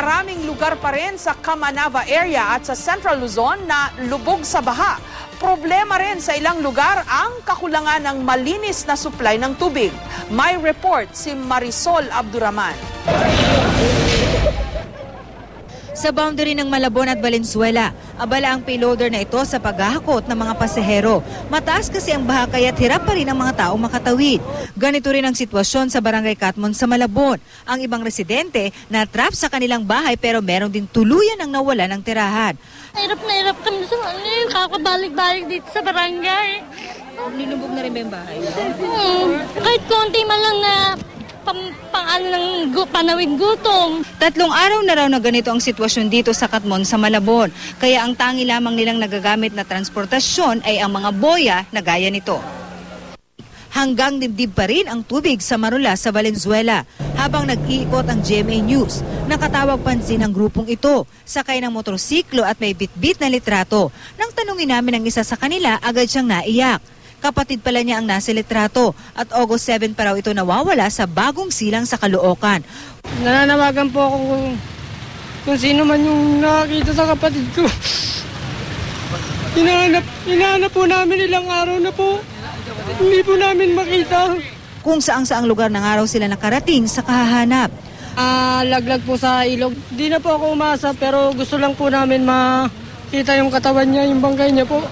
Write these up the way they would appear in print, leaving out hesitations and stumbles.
Maraming lugar pa rin sa Camanava area at sa Central Luzon na lubog sa baha. Problema rin sa ilang lugar ang kakulangan ng malinis na supply ng tubig. May report si Marisol Abduraman. Sa boundary ng Malabon at Valenzuela, abala ang payloader na ito sa paghahakot ng mga pasahero. Mataas kasi ang baha kaya't hirap pa rin ang mga tao makatawid. Ganito rin ang sitwasyon sa Barangay Catmon sa Malabon. Ang ibang residente na trap sa kanilang bahay pero meron ding tuluyan ang nawala ng tirahan. Hirap na hirap kami sa kakabalik-balik dito sa barangay. Nilubog na rin ba yung bahay? Kahit konti man lang na pang-ano ng panawid gutom. 3 araw na raw na ganito ang sitwasyon dito sa Catmon sa Malabon. Kaya ang tangi lamang nilang nagagamit na transportasyon ay ang mga boya na gaya nito. Hanggang dibdib pa rin ang tubig sa Marula sa Valenzuela. Habang nag-iikot ang GMA News, nakatawag pansin ang grupong ito. Sakay ng motorsiklo at may bitbit na litrato. Nang tanungin namin ang isa sa kanila, agad siyang naiyak. Kapatid pala niya ang nasa litrato at August 7 pa raw ito nawawala sa bagong silang sa Caloocan. Nananawagan po ako kung sino man yung nakakita sa kapatid ko. Hinahanap po namin ilang araw na po. Hindi po namin makita. Kung saang lugar ng araw sila nakarating sa kahahanap. Laglag po sa ilog. Di na po ako umasa pero gusto lang po namin makita yung katawan niya, yung bangkay niya po.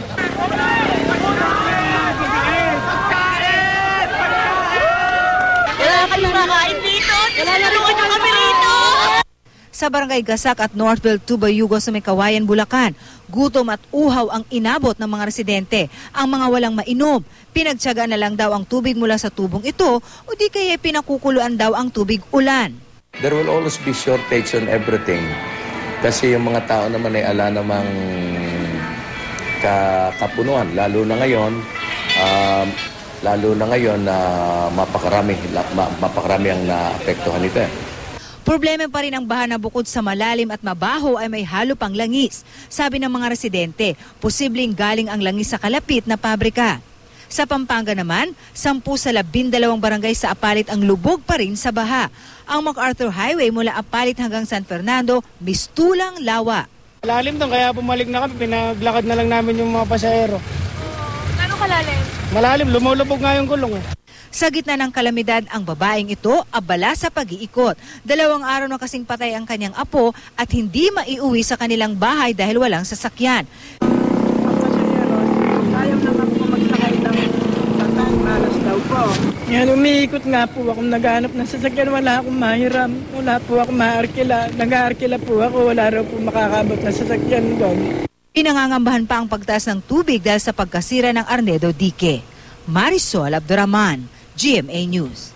Sa Barangay Gasak at Northville, Tubayugo sa may Kawayan, Bulacan, gutom at uhaw ang inabot ng mga residente. Ang mga walang mainom, pinagtiyagaan na lang daw ang tubig mula sa tubong ito o di kaya pinakukuluan daw ang tubig ulan. There will always be shortage on everything kasi yung mga tao naman ay ala namang kapunuan, lalo na ngayon na mapakarami ang naapektuhan nito. Problema pa rin ang baha na bukod sa malalim at mabaho ay may halo pang langis. Sabi ng mga residente, posibleng galing ang langis sa kalapit na pabrika. Sa Pampanga naman, 10 sa 12 barangay sa Apalit ang lubog pa rin sa baha. Ang MacArthur Highway mula Apalit hanggang San Fernando, mistulang lawa. Lalim doon kaya bumalik na kami, pinaglakad na lang namin yung mga pasahero. Gano'ng kalalim? Malalim, lumulubog nga yung gulong. Sa gitna ng kalamidad, ang babaeng ito abala sa pag-iikot. 2 araw na kasing patay ang kanyang apo at hindi maiuwi sa kanilang bahay dahil walang sasakyan. Ayaw na nga po magsakay ng sakang malas daw po. Yan, umiikot nga po ako, naghanap ng sasakyan, wala akong mahiram, wala po ako maarkila. Nag-aarkila po ako, wala raw po makakabot na sasakyan doon. Pinangangambahan pa ang pagtaas ng tubig dahil sa pagkasira ng Arnedo Dique. Marisol Abduraman, GMA News.